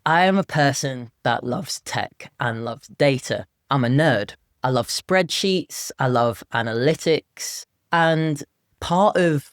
I am a person that loves tech and loves data. I'm a nerd. I love spreadsheets. I love analytics. And part of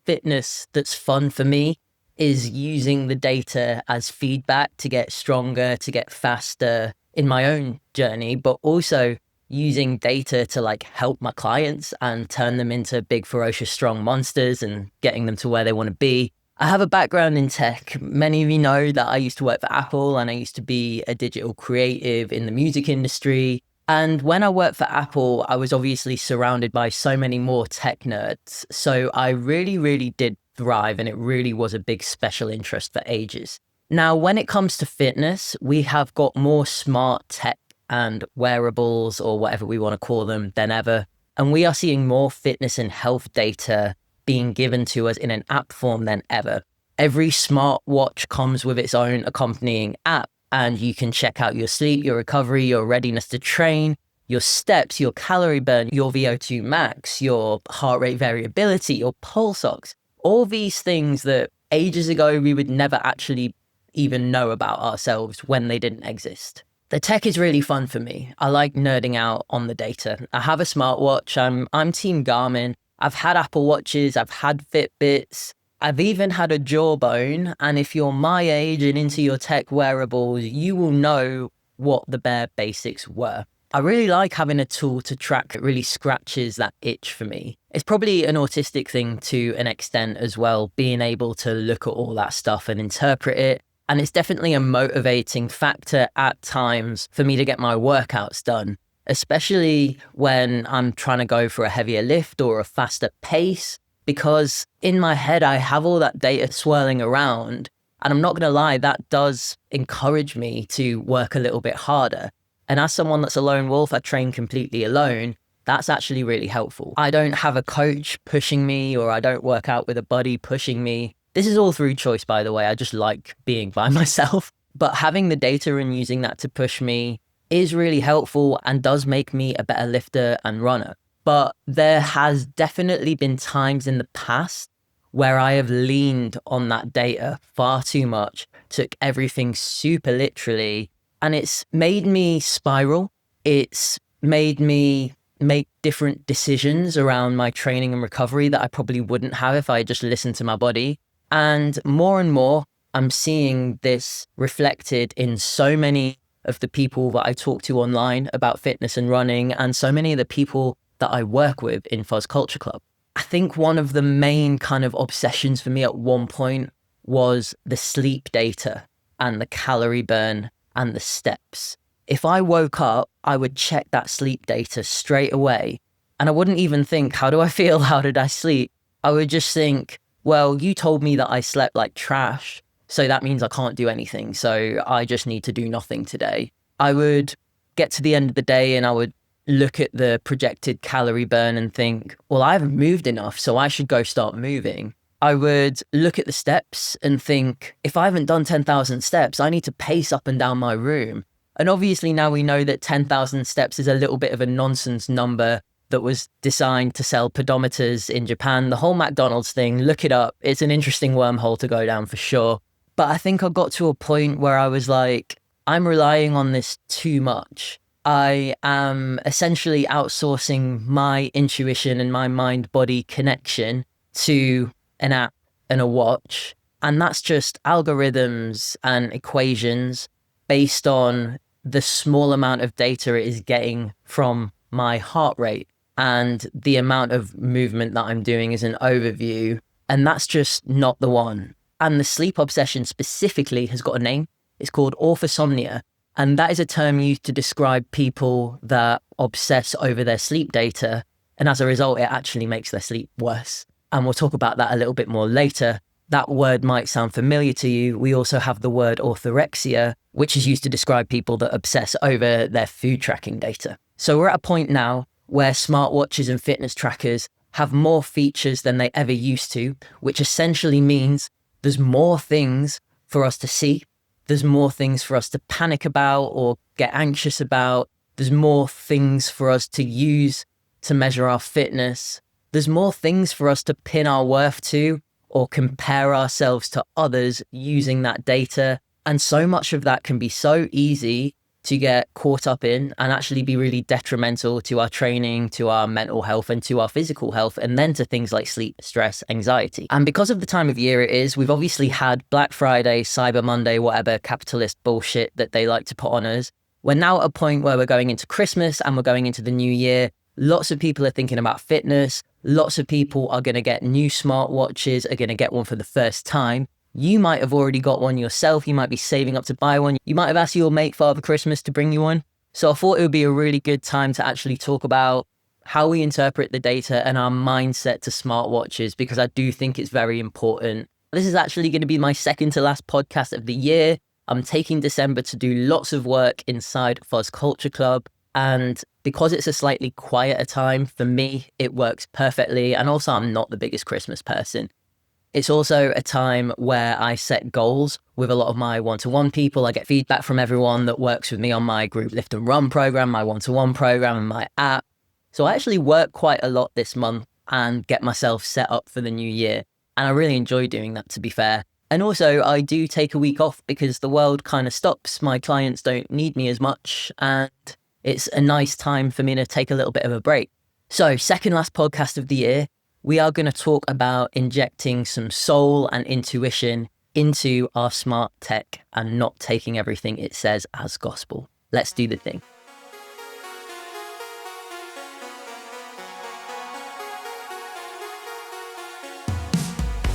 fitness that's fun for me is using the data as feedback to get stronger, to get faster in my own journey, but also using data to like help my clients and turn them into big, ferocious, strong monsters and getting them to where they want to be. I have a background in tech. Many of you know that I used to work for Apple and I used to be a digital creative in the music industry. And when I worked for Apple, I was obviously surrounded by so many more tech nerds. So I really did thrive, and it really was a big special interest for ages. Now, when it comes to fitness, we have got more smart tech and wearables, or whatever we want to call them, than ever. And we are seeing more fitness and health data being given to us in an app form than ever. Every smartwatch comes with its own accompanying app, and you can check out your sleep, your recovery, your readiness to train, your steps, your calorie burn, your VO2 max, your heart rate variability, your pulse ox, all these things that ages ago we would never actually even know about ourselves when they didn't exist. The tech is really fun for me. I like nerding out on the data. I have a smartwatch. I'm team Garmin. I've had Apple Watches. I've had Fitbits. I've even had a Jawbone. And if you're my age and into your tech wearables, you will know what the bare basics were. I really like having a tool to track that really scratches that itch for me. It's probably an autistic thing to an extent as well, being able to look at all that stuff and interpret it. And it's definitely a motivating factor at times for me to get my workouts done, especially when I'm trying to go for a heavier lift or a faster pace, because in my head, I have all that data swirling around. And I'm not going to lie, that does encourage me to work a little bit harder. And as someone that's a lone wolf, I train completely alone. That's actually really helpful. I don't have a coach pushing me, or I don't work out with a buddy pushing me. This is all through choice, by the way. I just like being by myself. But having the data and using that to push me is really helpful and does make me a better lifter and runner. But there has definitely been times in the past where I have leaned on that data far too much, took everything super literally, and it's made me spiral. It's made me make different decisions around my training and recovery that I probably wouldn't have if I just listened to my body. And more, I'm seeing this reflected in so many of the people that I talk to online about fitness and running, and so many of the people that I work with in Fuzz Culture Club. I think one of the main kind of obsessions for me at one point was the sleep data and the calorie burn and the steps. If I woke up, I would check that sleep data straight away. And I wouldn't even think, how do I feel? How did I sleep? I would just think, well, you told me that I slept like trash, so that means I can't do anything. So I just need to do nothing today. I would get to the end of the day and I would look at the projected calorie burn and think, well, I haven't moved enough, so I should go start moving. I would look at the steps and think, if I haven't done 10,000 steps, I need to pace up and down my room. And obviously now we know that 10,000 steps is a little bit of a nonsense number that was designed to sell pedometers in Japan. The whole McDonald's thing, look it up. It's an interesting wormhole to go down for sure. But I think I got to a point where I was like, I'm relying on this too much. I am essentially outsourcing my intuition and my mind-body connection to an app and a watch. And that's just algorithms and equations based on the small amount of data it is getting from my heart rate. And the amount of movement that I'm doing is an overview. And that's just not the one. And the sleep obsession specifically has got a name. It's called orthosomnia. And that is a term used to describe people that obsess over their sleep data. And as a result, it actually makes their sleep worse. And we'll talk about that a little bit more later. That word might sound familiar to you. We also have the word orthorexia, which is used to describe people that obsess over their food tracking data. So we're at a point now where smartwatches and fitness trackers have more features than they ever used to, which essentially means there's more things for us to see. There's more things for us to panic about or get anxious about. There's more things for us to use to measure our fitness. There's more things for us to pin our worth to or compare ourselves to others using that data. And so much of that can be so easy to get caught up in and actually be really detrimental to our training, to our mental health, and to our physical health, and then to things like sleep, stress, anxiety. And because of the time of year it is, we've obviously had Black Friday, Cyber Monday, whatever capitalist bullshit that they like to put on us. We're now at a point where we're going into Christmas and we're going into the new year. Lots of people are thinking about fitness. Lots of people are going to get new smartwatches, are going to get one for the first time. You might have already got one yourself. You might be saving up to buy one. You might have asked your mate Father Christmas to bring you one. So I thought it would be a really good time to actually talk about how we interpret the data and our mindset to smartwatches, because I do think it's very important. This is actually going to be my second to last podcast of the year. I'm taking December to do lots of work inside Fuzz Culture Club. And because it's a slightly quieter time, for me, it works perfectly. And also, I'm not the biggest Christmas person. It's also a time where I set goals with a lot of my one-to-one people. I get feedback from everyone that works with me on my group lift and run program, my one-to-one program, and my app. So I actually work quite a lot this month and get myself set up for the new year. And I really enjoy doing that, to be fair. And also I do take a week off because the world kind of stops. My clients don't need me as much. And it's a nice time for me to take a little bit of a break. So second last podcast of the year, we are going to talk about injecting some soul and intuition into our smart tech and not taking everything it says as gospel. Let's do the thing.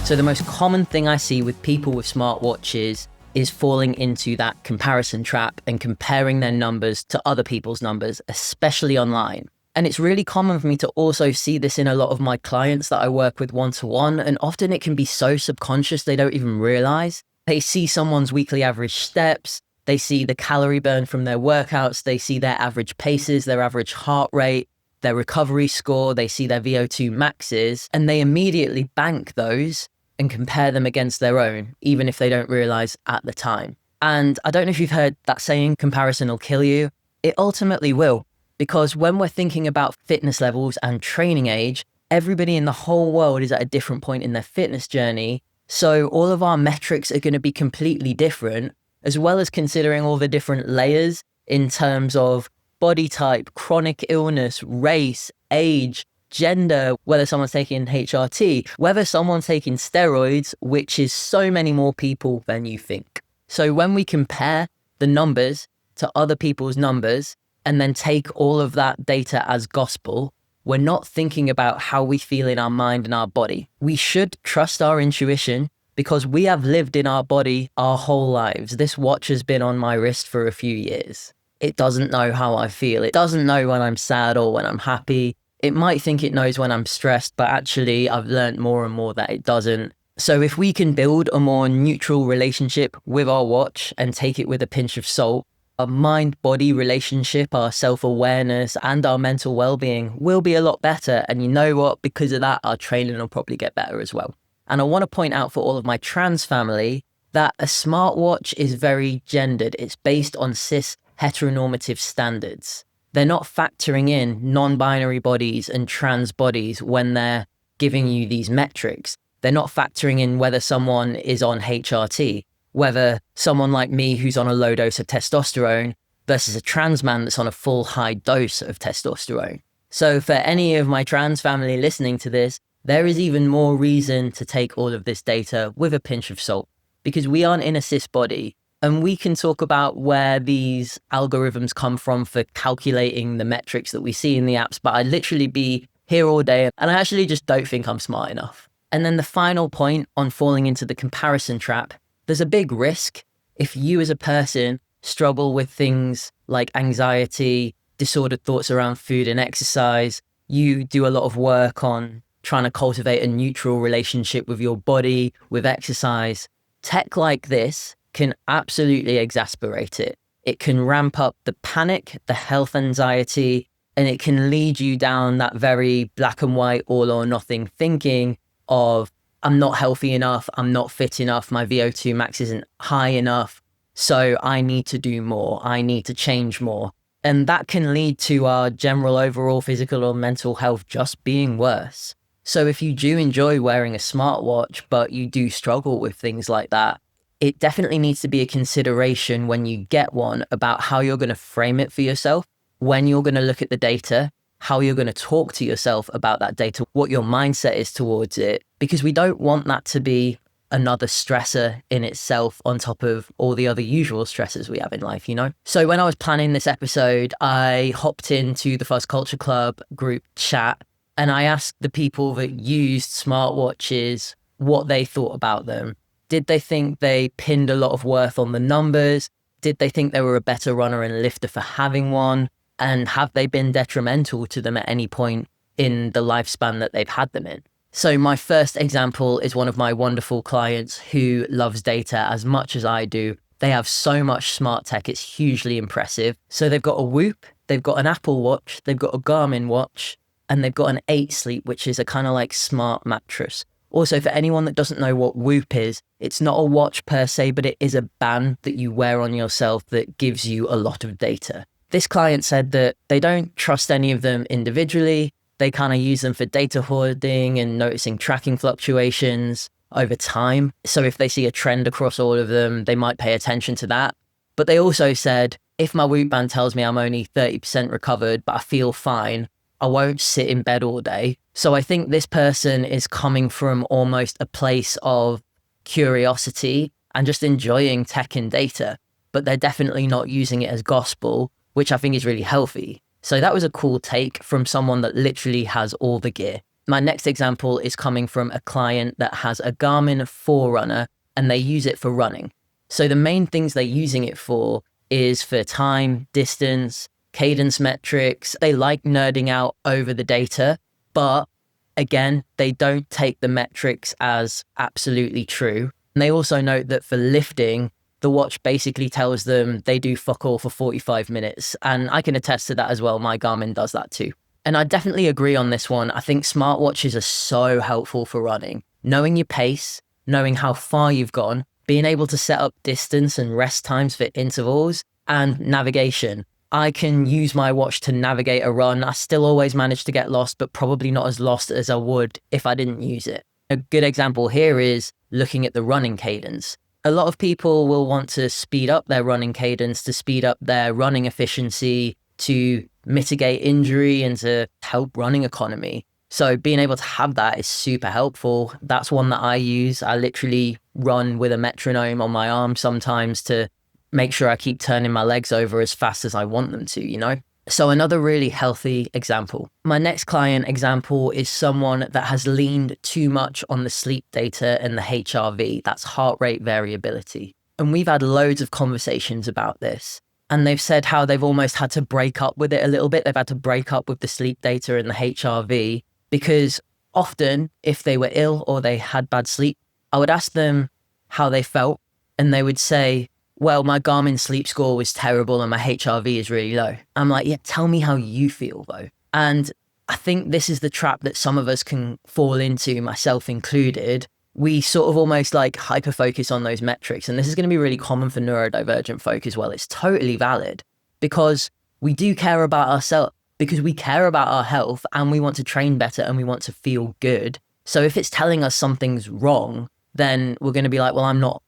So the most common thing I see with people with smartwatches is falling into that comparison trap and comparing their numbers to other people's numbers, especially online. And it's really common for me to also see this in a lot of my clients that I work with one-to-one. And often it can be so subconscious, they don't even realize. They see someone's weekly average steps. They see the calorie burn from their workouts. They see their average paces, their average heart rate, their recovery score. They see their VO2 maxes, and they immediately bank those and compare them against their own, even if they don't realize at the time. And I don't know if you've heard that saying, comparison will kill you. It ultimately will. Because when we're thinking about fitness levels and training age, everybody in the whole world is at a different point in their fitness journey. So all of our metrics are going to be completely different, as well as considering all the different layers in terms of body type, chronic illness, race, age, gender, whether someone's taking HRT, whether someone's taking steroids, which is so many more people than you think. So when we compare the numbers to other people's numbers, and then take all of that data as gospel, we're not thinking about how we feel in our mind and our body. We should trust our intuition because we have lived in our body our whole lives. This watch has been on my wrist for a few years. It doesn't know how I feel. It doesn't know when I'm sad or when I'm happy. It might think it knows when I'm stressed, but actually I've learned more and more that it doesn't. So if we can build a more neutral relationship with our watch and take it with a pinch of salt, our mind-body relationship, our self-awareness, and our mental well-being will be a lot better. And you know what? Because of that, our training will probably get better as well. And I want to point out for all of my trans family that a smartwatch is very gendered. It's based on cis heteronormative standards. They're not factoring in non-binary bodies and trans bodies when they're giving you these metrics. They're not factoring in whether someone is on HRT, whether someone like me who's on a low dose of testosterone versus a trans man that's on a full high dose of testosterone. So for any of my trans family listening to this, there is even more reason to take all of this data with a pinch of salt, because we aren't in a cis body, and we can talk about where these algorithms come from for calculating the metrics that we see in the apps, but I'd literally be here all day, and I actually just don't think I'm smart enough. And then the final point on falling into the comparison trap, there's a big risk if you as a person struggle with things like anxiety, disordered thoughts around food and exercise. You do a lot of work on trying to cultivate a neutral relationship with your body, with exercise. Tech like this can absolutely exasperate it. It can ramp up the panic, the health anxiety, and it can lead you down that very black and white, all or nothing thinking of, I'm not healthy enough, I'm not fit enough, my VO2 max isn't high enough, so I need to do more, I need to change more. And that can lead to our general overall physical or mental health just being worse. So if you do enjoy wearing a smartwatch, but you do struggle with things like that, it definitely needs to be a consideration when you get one about how you're going to frame it for yourself, when you're going to look at the data, how you're going to talk to yourself about that data, what your mindset is towards it, because we don't want that to be another stressor in itself on top of all the other usual stressors we have in life, you know? So when I was planning this episode, I hopped into the Fuzz Culture Club group chat and I asked the people that used smartwatches what they thought about them. Did they think they pinned a lot of worth on the numbers? Did they think they were a better runner and lifter for having one? And have they been detrimental to them at any point in the lifespan that they've had them in? So my first example is one of my wonderful clients who loves data as much as I do. They have so much smart tech, it's hugely impressive. So they've got a Whoop, they've got an Apple Watch, they've got a Garmin watch, and they've got an 8 Sleep, which is a kind of like smart mattress. Also, for anyone that doesn't know what Whoop is, it's not a watch per se, but it is a band that you wear on yourself that gives you a lot of data. This client said that they don't trust any of them individually. They kind of use them for data hoarding and noticing tracking fluctuations over time. So if they see a trend across all of them, they might pay attention to that. But they also said, if my Whoop band tells me I'm only 30% recovered, but I feel fine, I won't sit in bed all day. So I think this person is coming from almost a place of curiosity and just enjoying tech and data, but they're definitely not using it as gospel, which I think is really healthy. So that was a cool take from someone that literally has all the gear. My next example is coming from a client that has a Garmin Forerunner and they use it for running. So the main things they're using it for is for time, distance, cadence metrics. They like nerding out over the data, but again, they don't take the metrics as absolutely true. And they also note that for lifting, the watch basically tells them they do fuck all for 45 minutes. And I can attest to that as well. My Garmin does that too. And I definitely agree on this one. I think smartwatches are so helpful for running. Knowing your pace, knowing how far you've gone, being able to set up distance and rest times for intervals, and navigation. I can use my watch to navigate a run. I still always manage to get lost, but probably not as lost as I would if I didn't use it. A good example here is looking at the running cadence. A lot of people will want to speed up their running cadence to speed up their running efficiency, to mitigate injury and to help running economy. So being able to have that is super helpful. That's one that I use. I literally run with a metronome on my arm sometimes to make sure I keep turning my legs over as fast as I want them to, you know? So another really healthy example. My next client example is someone that has leaned too much on the sleep data and the HRV, that's heart rate variability. And we've had loads of conversations about this. And they've said how they've almost had to break up with it a little bit. They've had to break up with the sleep data and the HRV because often if they were ill or they had bad sleep, I would ask them how they felt and they would say, well, my Garmin sleep score was terrible and my HRV is really low. I'm like, yeah, tell me how you feel though. And I think this is the trap that some of us can fall into, myself included. We sort of almost like hyper-focus on those metrics. And this is going to be really common for neurodivergent folk as well. It's totally valid because we do care about ourselves, because we care about our health and we want to train better and we want to feel good. So if it's telling us something's wrong, then we're going to be like, well, I'm not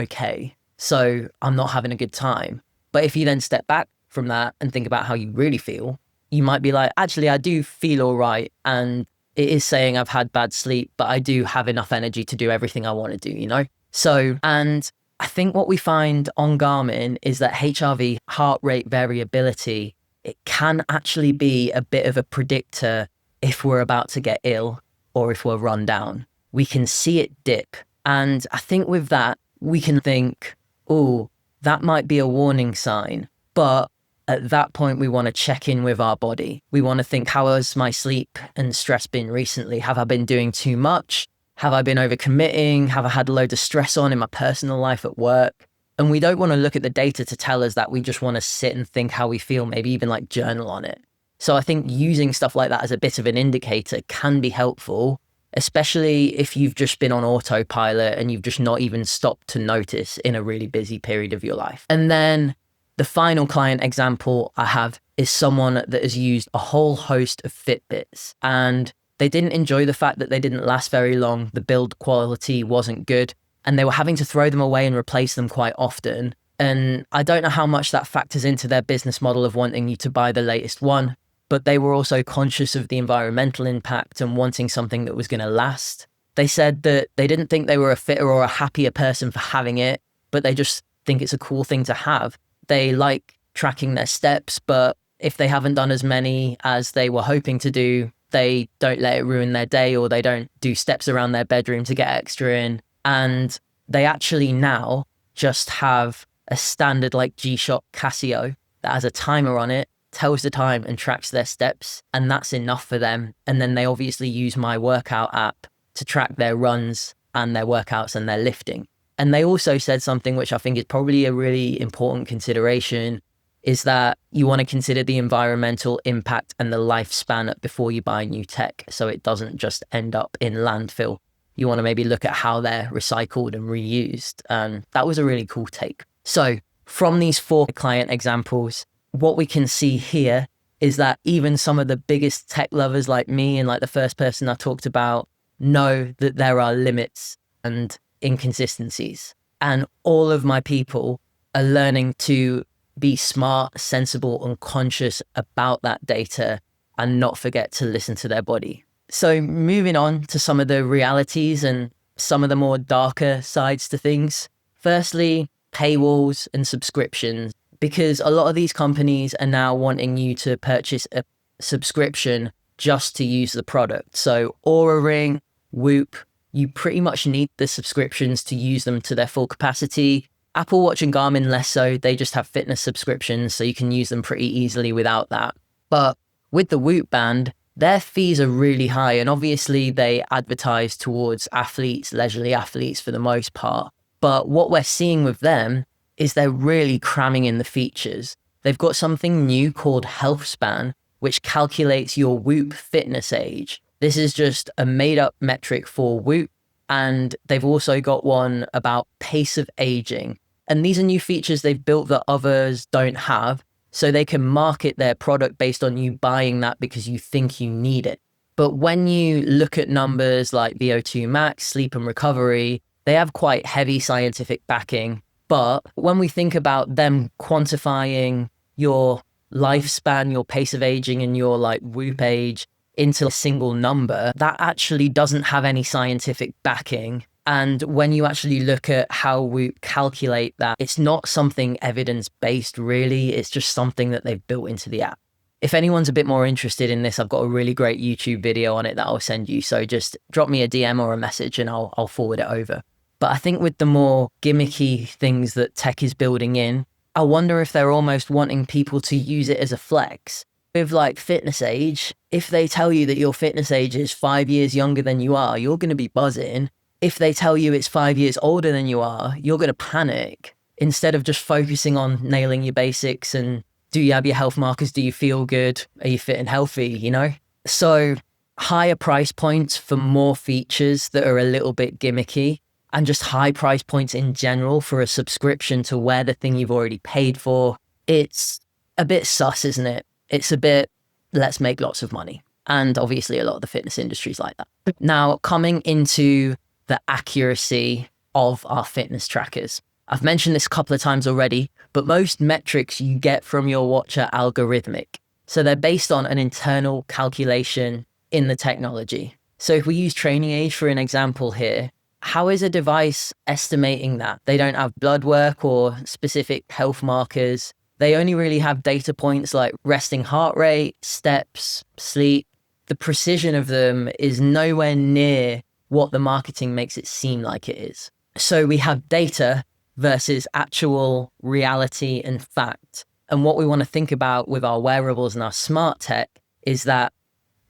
okay. So I'm not having a good time. But if you then step back from that and think about how you really feel, you might be like, actually, I do feel all right. And it is saying I've had bad sleep, but I do have enough energy to do everything I want to do, you know? So, and I think what we find on Garmin is that HRV, heart rate variability, it can actually be a bit of a predictor if we're about to get ill or if we're run down. We can see it dip. And I think with that, we can think, oh, that might be a warning sign. But at that point, we want to check in with our body. We want to think, how has my sleep and stress been recently? Have I been doing too much? Have I been overcommitting? Have I had a load of stress on in my personal life at work? And we don't want to look at the data to tell us that. We just want to sit and think how we feel, maybe even like journal on it. So I think using stuff like that as a bit of an indicator can be helpful, especially if you've just been on autopilot and you've just not even stopped to notice in a really busy period of your life. And then the final client example I have is someone that has used a whole host of Fitbits and they didn't enjoy the fact that they didn't last very long. The build quality wasn't good. and they were having to throw them away and replace them quite often. And I don't know how much that factors into their business model of wanting you to buy the latest one, but they were also conscious of the environmental impact and wanting something that was going to last. They said that they didn't think they were a fitter or a happier person for having it, but they just think it's a cool thing to have. They like tracking their steps, but if they haven't done as many as they were hoping to do, they don't let it ruin their day, or they don't do steps around their bedroom to get extra in. And they actually now just have a standard like G-Shock Casio that has a timer on it, tells the time and tracks their steps, and that's enough for them. And then they obviously use my workout app to track their runs and their workouts and their lifting. And they also said something which I think is probably a really important consideration, is that you want to consider the environmental impact and the lifespan before you buy new tech, so it doesn't just end up in landfill. You want to maybe look at how they're recycled and reused. And that was a really cool take. So from these 4 client examples, what we can see here is that even some of the biggest tech lovers like me and like the first person I talked about know that there are limits and inconsistencies. And all of my people are learning to be smart, sensible, and conscious about that data and not forget to listen to their body. So moving on to some of the realities and some of the more darker sides to things. Firstly, paywalls and subscriptions, because a lot of these companies are now wanting you to purchase a subscription just to use the product. So Oura Ring, Whoop, you pretty much need the subscriptions to use them to their full capacity. Apple Watch and Garmin less so, they just have fitness subscriptions, so you can use them pretty easily without that. But with the Whoop band, their fees are really high, and obviously they advertise towards athletes, leisurely athletes for the most part. But what we're seeing with them is they're really cramming in the features. They've got something new called Health Span, which calculates your Whoop fitness age. This is just a made-up metric for Whoop, and they've also got one about pace of aging. And these are new features they've built that others don't have, so they can market their product based on you buying that because you think you need it. But when you look at numbers like VO2 max, sleep and recovery, they have quite heavy scientific backing. But when we think about them quantifying your lifespan, your pace of aging, and your like Whoop age into a single number, that actually doesn't have any scientific backing. And when you actually look at how Whoop calculate that, it's not something evidence-based really, it's just something that they've built into the app. If anyone's a bit more interested in this, I've got a really great YouTube video on it that I'll send you. So just drop me a DM or a message and I'll forward it over. But I think with the more gimmicky things that tech is building in, I wonder if they're almost wanting people to use it as a flex. With like fitness age, if they tell you that your fitness age is 5 years younger than you are, you're going to be buzzing. If they tell you it's 5 years older than you are, you're going to panic instead of just focusing on nailing your basics and do you have your health markers? Do you feel good? Are you fit and healthy? You know? So higher price points for more features that are a little bit gimmicky, and just high price points in general for a subscription to wear the thing you've already paid for. It's a bit sus, isn't it? It's a bit, let's make lots of money. And obviously a lot of the fitness industry is like that. Now, coming into the accuracy of our fitness trackers. I've mentioned this a couple of times already, but most metrics you get from your watch are algorithmic. So they're based on an internal calculation in the technology. So if we use training age for an example here, how is a device estimating that? They don't have blood work or specific health markers. They only really have data points like resting heart rate, steps, sleep. The precision of them is nowhere near what the marketing makes it seem like it is. So we have data versus actual reality and fact. And what we want to think about with our wearables and our smart tech is that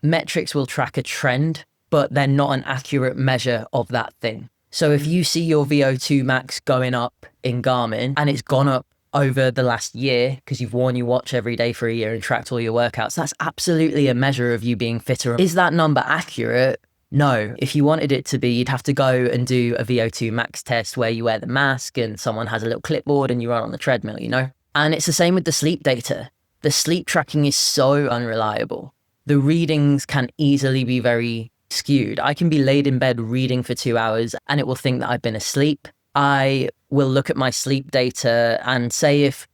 metrics will track a trend, but they're not an accurate measure of that thing. So if you see your VO2 max going up in Garmin and it's gone up over the last year because you've worn your watch every day for a year and tracked all your workouts, that's absolutely a measure of you being fitter. Is that number accurate? No. If you wanted it to be, you'd have to go and do a VO2 max test where you wear the mask and someone has a little clipboard and you run on the treadmill, you know? And it's the same with the sleep data. The sleep tracking is so unreliable. The readings can easily be very skewed. I can be laid in bed reading for 2 hours and it will think that I've been asleep. I will look at my sleep data and say if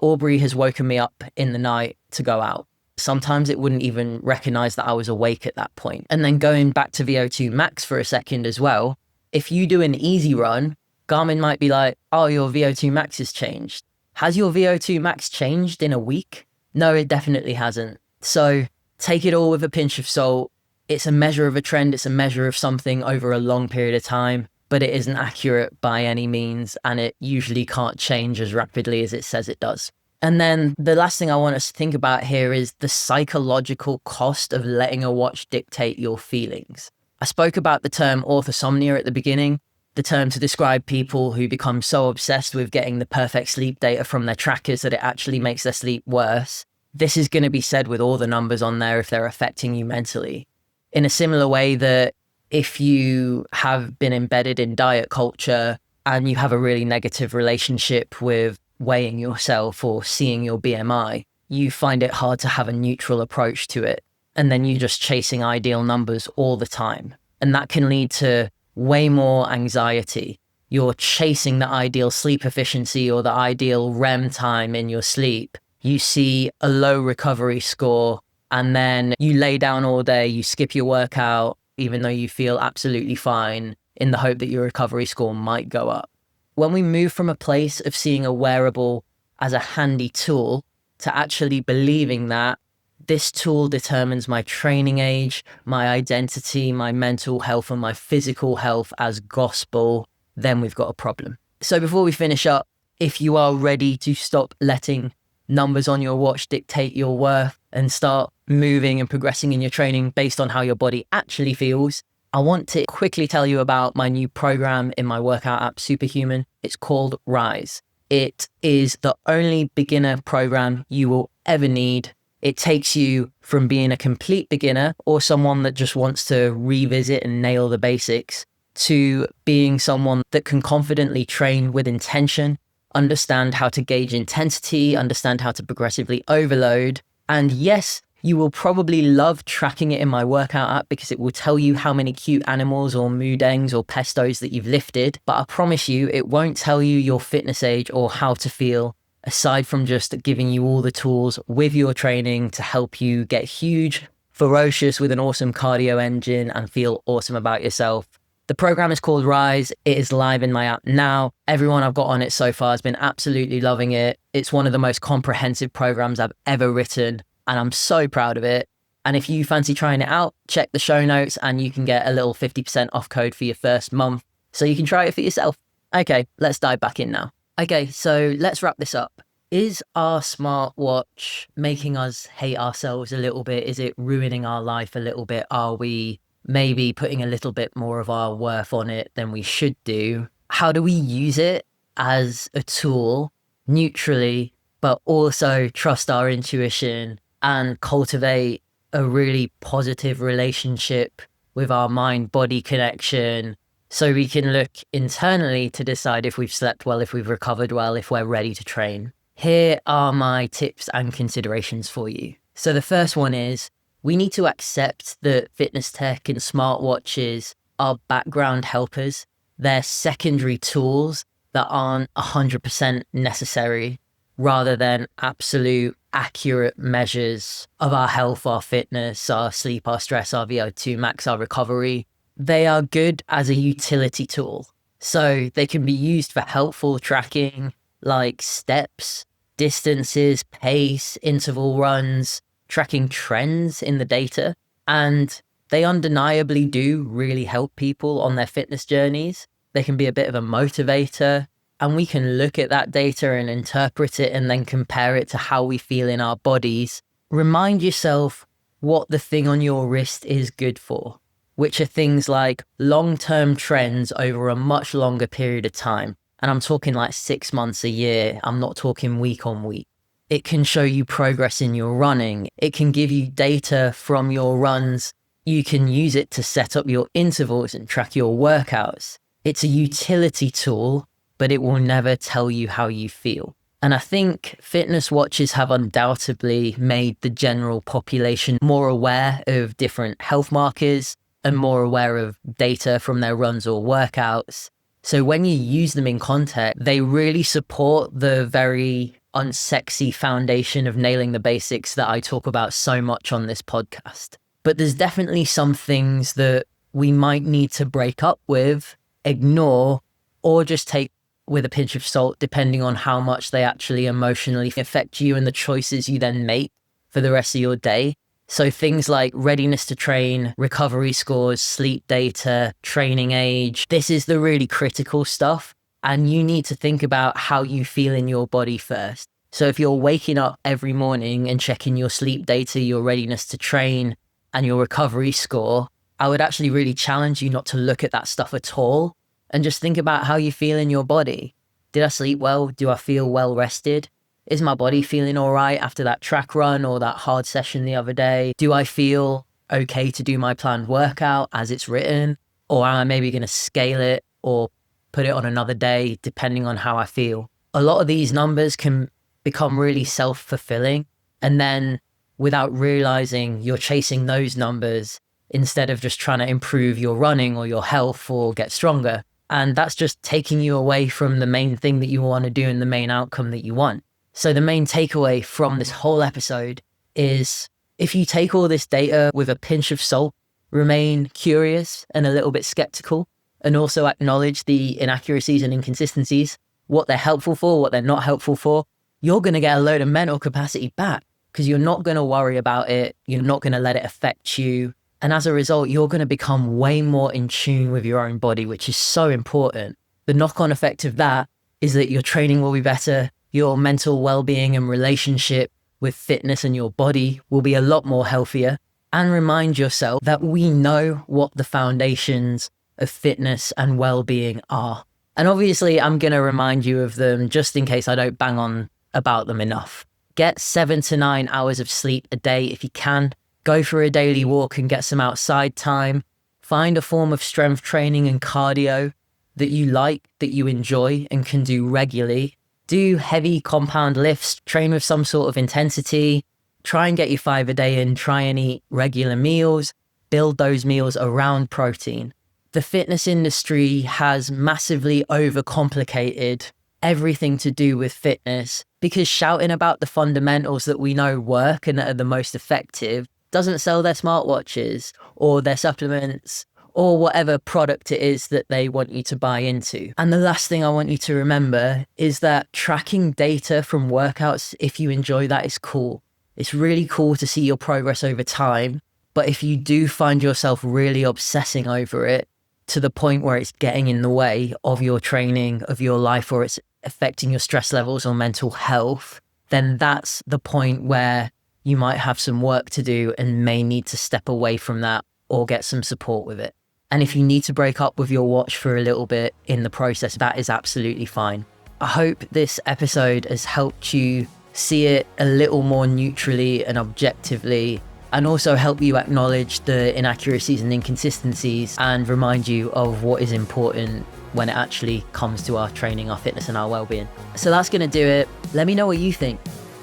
Aubrey has woken me up in the night to go out, sometimes it wouldn't even recognize that I was awake at that point. And then going back to VO2 max for a second as well, if you do an easy run, Garmin might be like, oh, your VO2 max has changed. Has your VO2 max changed in a week? No, it definitely hasn't. So take it all with a pinch of salt. It's a measure of a trend. It's a measure of something over a long period of time, but it isn't accurate by any means. And it usually can't change as rapidly as it says it does. And then the last thing I want us to think about here is the psychological cost of letting a watch dictate your feelings. I spoke about the term orthosomnia at the beginning, the term to describe people who become so obsessed with getting the perfect sleep data from their trackers that it actually makes their sleep worse. This is going to be said with all the numbers on there if they're affecting you mentally. In a similar way that if you have been embedded in diet culture and you have a really negative relationship with weighing yourself or seeing your BMI, you find it hard to have a neutral approach to it. And then you're just chasing ideal numbers all the time. And that can lead to way more anxiety. You're chasing the ideal sleep efficiency or the ideal REM time in your sleep. You see a low recovery score, and then you lay down all day, you skip your workout, even though you feel absolutely fine, in the hope that your recovery score might go up. When we move from a place of seeing a wearable as a handy tool to actually believing that this tool determines my training age, my identity, my mental health, and my physical health as gospel, then we've got a problem. So before we finish up, if you are ready to stop letting numbers on your watch dictate your worth and start moving and progressing in your training based on how your body actually feels, I want to quickly tell you about my new program in my workout app, Superhuman. It's called Rise. It is the only beginner program you will ever need. It takes you from being a complete beginner or someone that just wants to revisit and nail the basics to being someone that can confidently train with intention, understand how to gauge intensity, understand how to progressively overload. And yes, you will probably love tracking it in my workout app because it will tell you how many cute animals or mudengs or pestos that you've lifted. But I promise you, it won't tell you your fitness age or how to feel, aside from just giving you all the tools with your training to help you get huge, ferocious with an awesome cardio engine and feel awesome about yourself. The program is called Rise. It is live in my app now. Everyone I've got on it so far has been absolutely loving it. It's one of the most comprehensive programs I've ever written, and I'm so proud of it. And if you fancy trying it out, check the show notes and you can get a little 50% off code for your first month so you can try it for yourself. Okay, let's dive back in now. Okay, so let's wrap this up. Is our smartwatch making us hate ourselves a little bit? Is it ruining our life a little bit? Are we maybe putting a little bit more of our worth on it than we should do? How do we use it as a tool neutrally, but also trust our intuition and cultivate a really positive relationship with our mind-body connection so we can look internally to decide if we've slept well, if we've recovered well, if we're ready to train? Here are my tips and considerations for you. So the first one is we need to accept that fitness tech and smartwatches are background helpers. They're secondary tools that aren't 100% necessary, rather than absolute accurate measures of our health, our fitness, our sleep, our stress, our VO2 max, our recovery. They are good as a utility tool. So they can be used for helpful tracking like steps, distances, pace, interval runs, tracking trends in the data. And they undeniably do really help people on their fitness journeys. They can be a bit of a motivator, and we can look at that data and interpret it and then compare it to how we feel in our bodies. Remind yourself what the thing on your wrist is good for, which are things like long-term trends over a much longer period of time. And I'm talking like 6 months, a year. I'm not talking week on week. It can show you progress in your running. It can give you data from your runs. You can use it to set up your intervals and track your workouts. It's a utility tool, but it will never tell you how you feel. And I think fitness watches have undoubtedly made the general population more aware of different health markers. and more aware of data from their runs or workouts. So when you use them in context, they really support the very unsexy foundation of nailing the basics that I talk about so much on this podcast. But there's definitely some things that we might need to break up with, ignore, or just take with a pinch of salt, depending on how much they actually emotionally affect you and the choices you then make for the rest of your day. So things like readiness to train, recovery scores, sleep data, training age, this is the really critical stuff. And you need to think about how you feel in your body first. So if you're waking up every morning and checking your sleep data, your readiness to train, and your recovery score, I would actually really challenge you not to look at that stuff at all and just think about how you feel in your body. Did I sleep well? Do I feel well rested? Is my body feeling all right after that track run or that hard session the other day? Do I feel okay to do my planned workout as it's written? Or am I maybe going to scale it or put it on another day, depending on how I feel? A lot of these numbers can become really self-fulfilling. And then without realizing, you're chasing those numbers instead of just trying to improve your running or your health or get stronger. And that's just taking you away from the main thing that you want to do and the main outcome that you want. So the main takeaway from this whole episode is, if you take all this data with a pinch of salt, remain curious and a little bit skeptical, and also acknowledge the inaccuracies and inconsistencies, what they're helpful for, what they're not helpful for, you're going to get a load of mental capacity back because you're not going to worry about it. You're not going to let it affect you. And as a result, you're going to become way more in tune with your own body, which is so important. The knock-on effect of that is that your training will be better. Your mental well-being and relationship with fitness and your body will be a lot more healthier. And remind yourself that we know what the foundations of fitness and well-being are. And obviously, I'm going to remind you of them just in case I don't bang on about them enough. Get 7 to 9 hours of sleep a day if you can. Go for a daily walk and get some outside time. Find a form of strength training and cardio that you like, that you enjoy and can do regularly. Do heavy compound lifts, train with some sort of intensity. Try and get your 5 a day in, try and eat regular meals. Build those meals around protein. The fitness industry has massively overcomplicated everything to do with fitness because shouting about the fundamentals that we know work and that are the most effective doesn't sell their smartwatches or their supplements or whatever product it is that they want you to buy into. And the last thing I want you to remember is that tracking data from workouts, if you enjoy that, is cool. It's really cool to see your progress over time. But if you do find yourself really obsessing over it to the point where it's getting in the way of your training, of your life, or it's affecting your stress levels or mental health, then that's the point where you might have some work to do and may need to step away from that or get some support with it. And if you need to break up with your watch for a little bit in the process, that is absolutely fine. I hope this episode has helped you see it a little more neutrally and objectively, and also help you acknowledge the inaccuracies and inconsistencies and remind you of what is important when it actually comes to our training, our fitness and our well-being. So that's going to do it. Let me know what you think.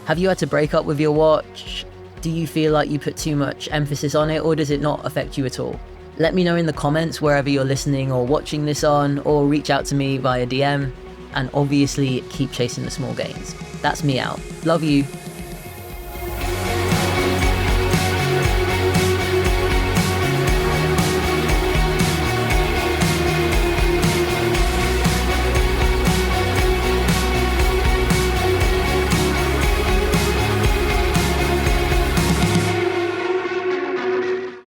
Have you had to break up with your watch? Do you feel like you put too much emphasis on it, or does it not affect you at all? Let me know in the comments wherever you're listening or watching this on, or reach out to me via DM. And obviously keep chasing the small gains. That's me out. Love you.